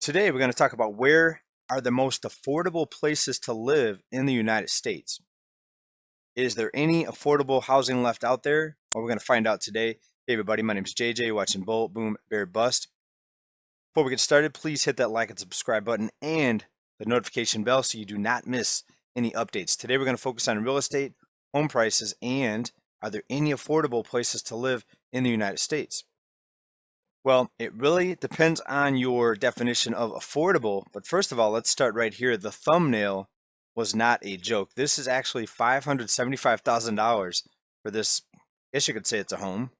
Today, we're going to talk about where are the most affordable places to live in the United States. Is there any affordable housing left out there? Well, we're going to find out today. Hey, everybody, my name is JJ, watching Bolt, Boom, Bear, Bust. Before we get started, please hit that like and subscribe button and the notification bell so you do not miss any updates. Today, we're going to focus on real estate, home prices, and are there any affordable places to live in the United States? Well, it really depends on your definition of affordable. But first of all, let's start right here. The thumbnail was not a joke. This is actually $575,000 for this. I guess you could say it's a home.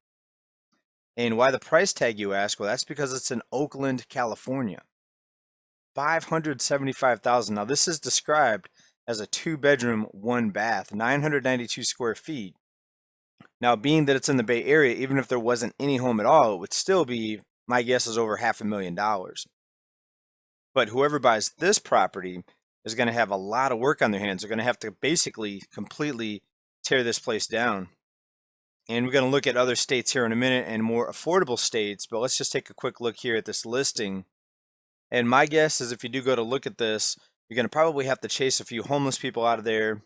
And why the price tag, you ask? Well, that's because it's in Oakland, California. 575,000. Now, this is described as a 2-bedroom, 1-bath, 992 square feet. Now, being that it's in the Bay Area, even if there wasn't any home at all, it would still be, my guess is over $500,000. But whoever buys this property is going to have a lot of work on their hands. They're going to have to basically completely tear this place down. And we're going to look at other states here in a minute and more affordable states, but let's just take a quick look here at this listing. And my guess is if you do go to look at this, you're going to probably have to chase a few homeless people out of there.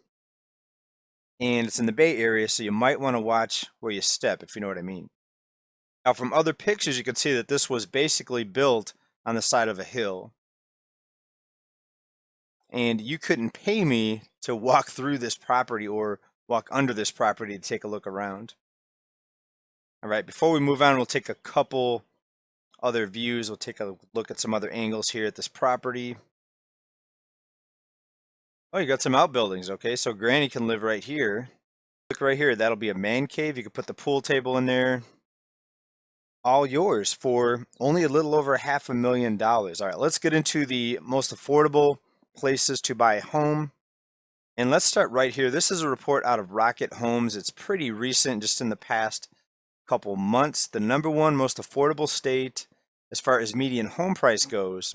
And it's in the Bay Area, so you might want to watch where you step, if you know what I mean. Now, from other pictures, you can see that this was basically built on the side of a hill. And you couldn't pay me to walk through this property or walk under this property to take a look around. All right, before we move on, we'll take a couple other views. We'll take a look at some other angles here at this property. Oh, you got some outbuildings. Okay, so Granny can live right here. Look right here. That'll be a man cave. You can put the pool table in there. All yours for only a little over $500,000. All right, let's get into the most affordable places to buy a home. And let's start right here. This is a report out of Rocket Homes. It's pretty recent, just in the past couple months. The #1 most affordable state as far as median home price goes.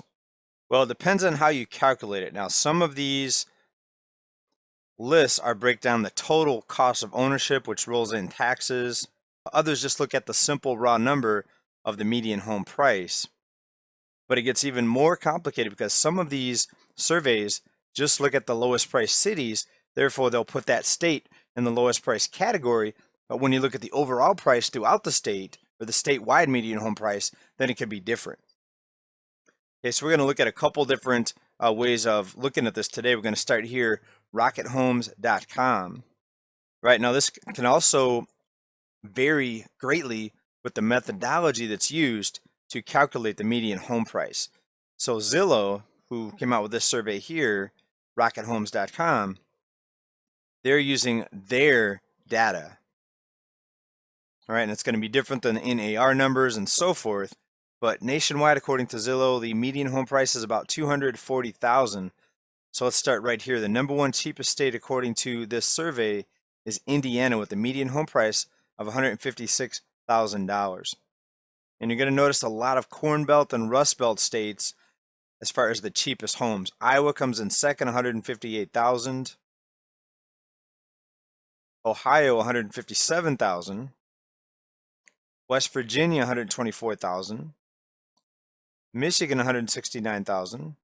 Well, it depends on how you calculate it. Now, some of these lists are break down the total cost of ownership, which rolls in taxes. Others just look at the simple raw number of the median home price. But it gets even more complicated because some of these surveys just look at the lowest price cities. Therefore, they'll put that state in the lowest price category. But when you look at the overall price throughout the state, or the statewide median home price, then it could be different. Okay, so we're going to look at a couple different ways of looking at this today. We're going to start here, rockethomes.com. Right now, this can also vary greatly with the methodology that's used to calculate the median home price. So Zillow, who came out with this survey here, rockethomes.com, they're using their data. All right, and it's going to be different than NAR numbers and so forth. But nationwide, according to Zillow, the median home price is about $240,000. So let's start right here. The #1 cheapest state, according to this survey, is Indiana, with a median home price of $156,000. And you're going to notice a lot of Corn Belt and Rust Belt states as far as the cheapest homes. Iowa comes in second, $158,000. Ohio, $157,000. West Virginia, $124,000. Michigan, $169,000.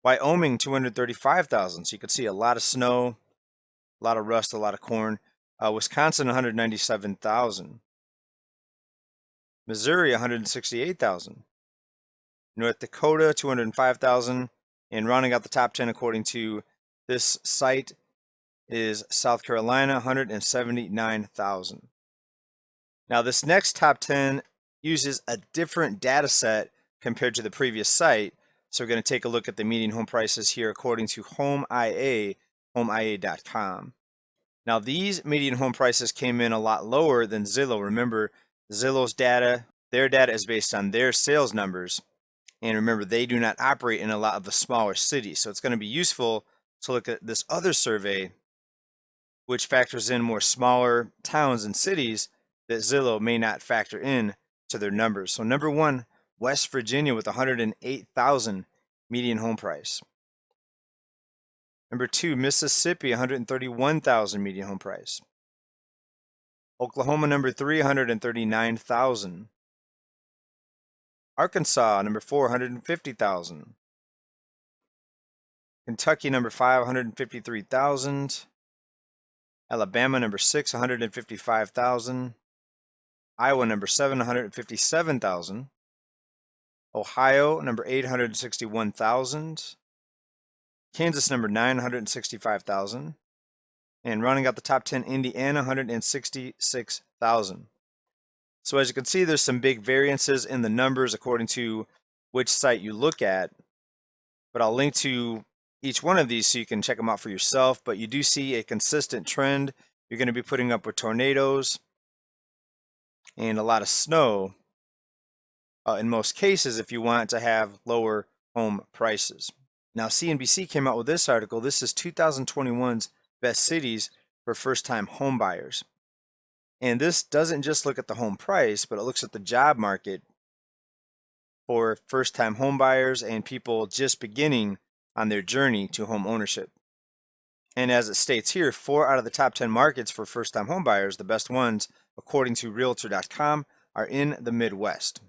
Wyoming, $235,000. So you can see a lot of snow, a lot of rust, a lot of corn. Wisconsin, $197,000. Missouri, $168,000. North Dakota, $205,000. And rounding out the top 10, according to this site, is South Carolina, $179,000. Now, this next top 10 uses a different data set compared to the previous site. So we're going to take a look at the median home prices here according to HomeIA, homeia.com. Now, these median home prices came in a lot lower than Zillow. Remember, Zillow's data, their data is based on their sales numbers. And remember, they do not operate in a lot of the smaller cities. So it's going to be useful to look at this other survey, which factors in more smaller towns and cities that Zillow may not factor in to their numbers. So #1, West Virginia with $108,000 median home price. #2, Mississippi, $131,000 median home price. Oklahoma, #3, $139,000. Arkansas, number 4, 150,000. Kentucky, number 5, 153,000. Alabama, number 6, 155,000. Iowa, number 7, 157,000. Ohio, number 8, 161,000. Kansas, number 9, 165,000. And rounding out the top 10, Indiana, 166,000. So as you can see, there's some big variances in the numbers according to which site you look at. But I'll link to each one of these so you can check them out for yourself. But you do see a consistent trend. You're going to be putting up with tornadoes and a lot of snow in most cases if you want to have lower home prices. Now, CNBC came out with this article. This is 2021's best cities for first-time home buyers. And this doesn't just look at the home price, but it looks at the job market for first-time home buyers and people just beginning on their journey to home ownership. And as it states here, 4 out of the top 10 markets for first-time home buyers, the best ones, according to Realtor.com, are in the Midwest.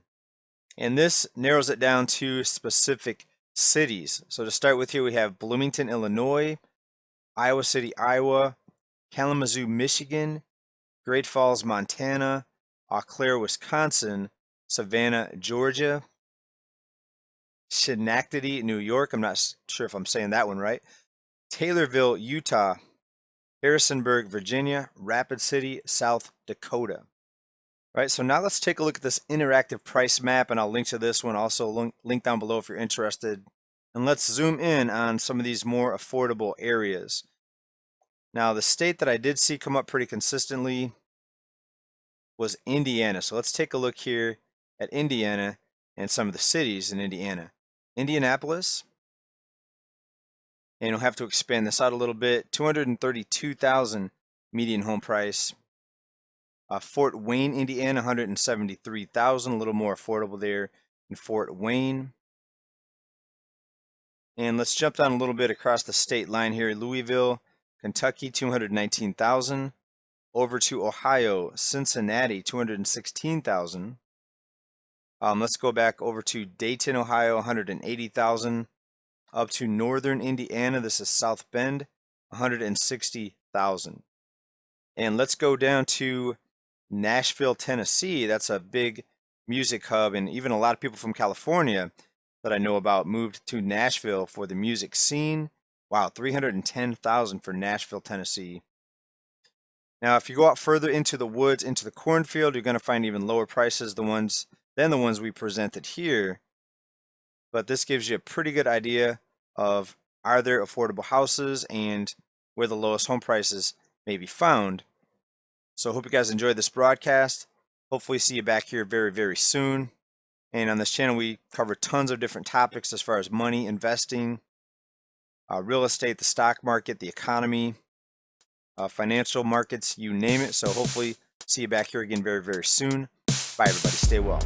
And this narrows it down to specific cities. So to start with here, we have Bloomington, Illinois, Iowa City, Iowa, Kalamazoo, Michigan, Great Falls, Montana, Eau Claire, Wisconsin, Savannah, Georgia, Schenectady, New York. I'm not sure if I'm saying that one right. Taylorville, Utah, Harrisonburg, Virginia, Rapid City, South Dakota. Right, so now let's take a look at this interactive price map, and I'll link to this one also, link down below if you're interested. And let's zoom in on some of these more affordable areas. Now, the state that I did see come up pretty consistently was Indiana. So let's take a look here at Indiana and some of the cities in Indiana. Indianapolis, and you'll have to expand this out a little bit, 232,000 median home price. Fort Wayne, Indiana, 173,000, a little more affordable there in Fort Wayne. And let's jump down a little bit across the state line here. Louisville, Kentucky, 219,000. Over to Ohio, Cincinnati, 216,000. Let's go back over to Dayton, Ohio, 180,000. Up to northern Indiana, this is South Bend, 160,000. And let's go down to Nashville, Tennessee. That's a big music hub, and even a lot of people from California that I know about moved to Nashville for the music scene. Wow, 310,000 for Nashville, Tennessee. Now, if you go out further into the woods, into the cornfield, you're going to find even lower prices than the ones we presented here. But this gives you a pretty good idea of are there affordable houses and where the lowest home prices may be found. So I hope you guys enjoyed this broadcast. Hopefully see you back here very, very soon. And on this channel, we cover tons of different topics as far as money, investing, real estate, the stock market, the economy, financial markets, you name it. So hopefully see you back here again very, very soon. Bye, everybody. Stay well.